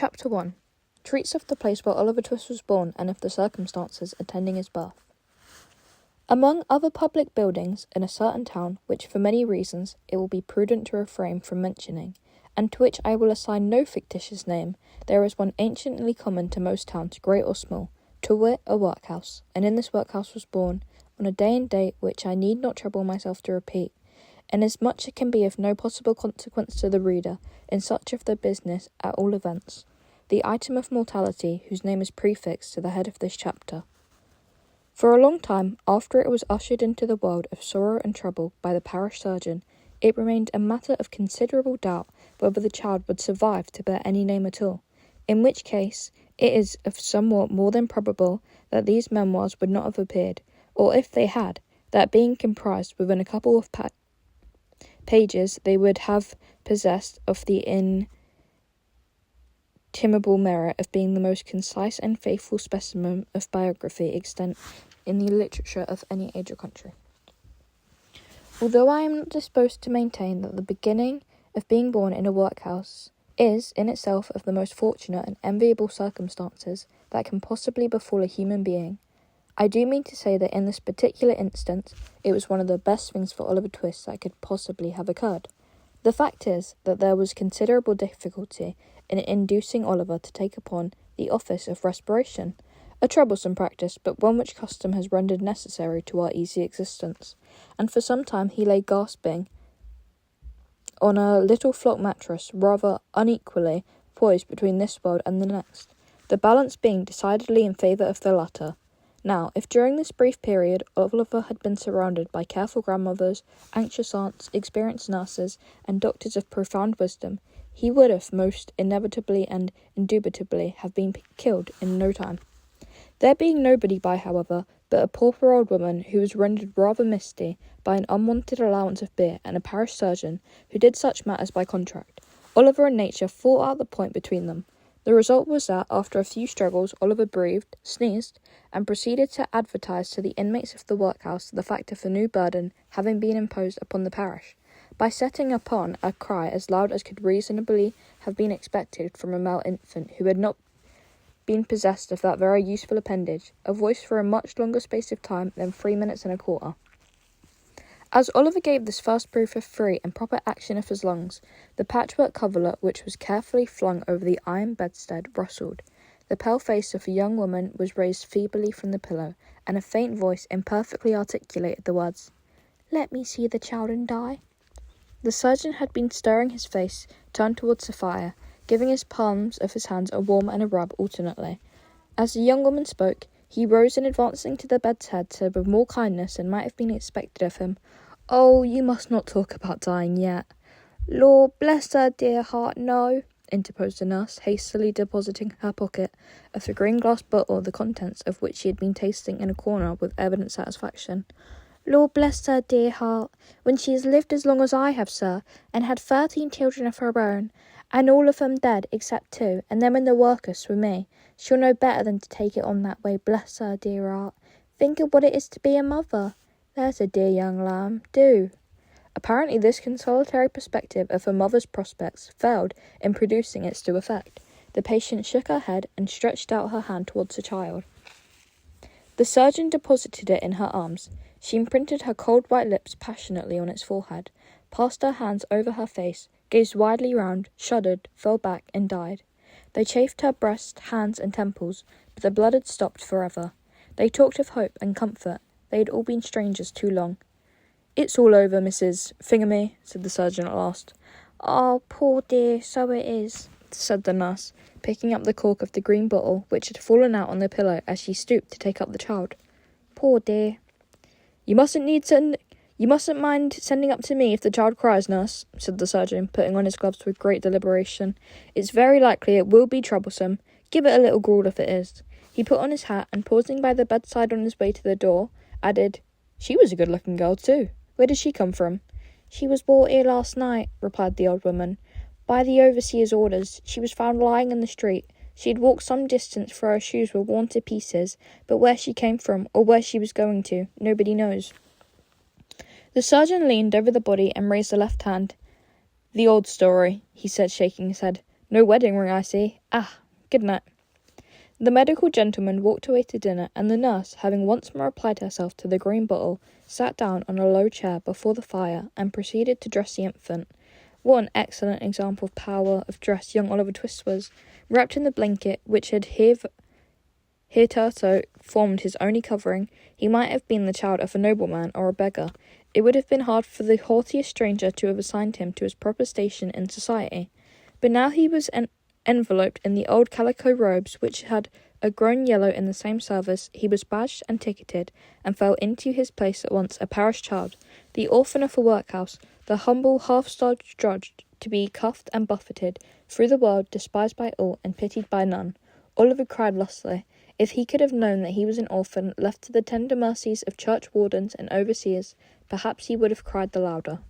Chapter 1 treats of the place where Oliver Twist was born and of the circumstances attending his birth. Among other public buildings in a certain town, which for many reasons it will be prudent to refrain from mentioning, and to which I will assign no fictitious name, there is one anciently common to most towns, great or small, to wit, a workhouse, and in this workhouse was born, on a day and date which I need not trouble myself to repeat, inasmuch it can be of no possible consequence to the reader, in such of the business, at all events, the item of mortality whose name is prefixed to the head of this chapter. For a long time after it was ushered into the world of sorrow and trouble by the parish surgeon, it remained a matter of considerable doubt whether the child would survive to bear any name at all, in which case it is of somewhat more than probable that these memoirs would not have appeared, or if they had, that being comprised within a couple of pages they would have possessed of the inestimable merit of being the most concise and faithful specimen of biography extant in the literature of any age or country. Although I am not disposed to maintain that the beginning of being born in a workhouse is, in itself, of the most fortunate and enviable circumstances that can possibly befall a human being, I do mean to say that in this particular instance, it was one of the best things for Oliver Twist that could possibly have occurred. The fact is that there was considerable difficulty in inducing Oliver to take upon the office of respiration, a troublesome practice, but one which custom has rendered necessary to our easy existence, and for some time he lay gasping on a little flock mattress, rather unequally poised between this world and the next, the balance being decidedly in favour of the latter. Now, if during this brief period Oliver had been surrounded by careful grandmothers, anxious aunts, experienced nurses, and doctors of profound wisdom, he would have most inevitably and indubitably have been killed in no time. There being nobody by, however, but a pauper old woman who was rendered rather misty by an unwonted allowance of beer, and a parish surgeon who did such matters by contract, Oliver and nature fought out the point between them. The result was that, after a few struggles, Oliver breathed, sneezed, and proceeded to advertise to the inmates of the workhouse the fact of a new burden having been imposed upon the parish, by setting upon a cry as loud as could reasonably have been expected from a male infant who had not been possessed of that very useful appendage, a voice for a much longer space of time than 3 minutes and a quarter. As Oliver gave this first proof of free and proper action of his lungs, the patchwork coverlet which was carefully flung over the iron bedstead rustled. The pale face of a young woman was raised feebly from the pillow, and a faint voice imperfectly articulated the words, "Let me see the child and die." The surgeon had been stirring his face, turned towards the fire, giving his palms of his hands a warm and a rub alternately. As the young woman spoke, he rose and advancing to the bed's head said with more kindness than might have been expected of him, "Oh, you must not talk about dying yet." "Lord bless her dear heart, no," interposed the nurse, hastily depositing her pocket of the green glass bottle, the contents of which she had been tasting in a corner with evident satisfaction. "Lord bless her dear heart, when she has lived as long as I have, sir, and had 13 children of her own, and all of them dead except 2, and them in the workus with me, she'll know better than to take it on that way, bless her dear heart. Think of what it is to be a mother. There's a dear young lamb, do." Apparently this consolatory perspective of her mother's prospects failed in producing its due effect. The patient shook her head and stretched out her hand towards the child. The surgeon deposited it in her arms. She imprinted her cold white lips passionately on its forehead, passed her hands over her face, gazed widely round, shuddered, fell back, and died. They chafed her breast, hands, and temples, but the blood had stopped forever. They talked of hope and comfort. They had all been strangers too long. "It's all over, Mrs. Thingamy," said the surgeon at last. "Ah, poor dear, so it is," said the nurse, picking up the cork of the green bottle, which had fallen out on the pillow as she stooped to take up the child. "Poor dear." You mustn't mind sending up to me if the child cries, nurse," said the surgeon, putting on his gloves with great deliberation. "It's very likely it will be troublesome. Give it a little gruel if it is." He put on his hat, and pausing by the bedside on his way to the door, added, "She was a good-looking girl, too. Where did she come from?" "She was brought here last night," replied the old woman. "By the overseer's orders. She was found lying in the street. She had walked some distance, for her shoes were worn to pieces, but where she came from, or where she was going to, nobody knows." The surgeon leaned over the body and raised the left hand. "The old story," he said, shaking his head. No wedding ring, I see. Ah, good night." The medical gentleman walked away to dinner, and the nurse, having once more applied herself to the green bottle, sat down on a low chair before the fire and proceeded to dress the infant. What an excellent example of power of dress young Oliver Twist was! Wrapped in the blanket which had hitherto formed his only covering, he might have been the child of a nobleman or a beggar. It would have been hard for the haughtiest stranger to have assigned him to his proper station in society. But now he was enveloped in the old calico robes which had grown yellow in the same service. He was badged and ticketed, and fell into his place at once a parish child, the orphan of a workhouse, the humble half-starved drudge, to be cuffed and buffeted through the world, despised by all and pitied by none. Oliver cried lustily. If he could have known that he was an orphan, left to the tender mercies of church wardens and overseers, perhaps he would have cried the louder.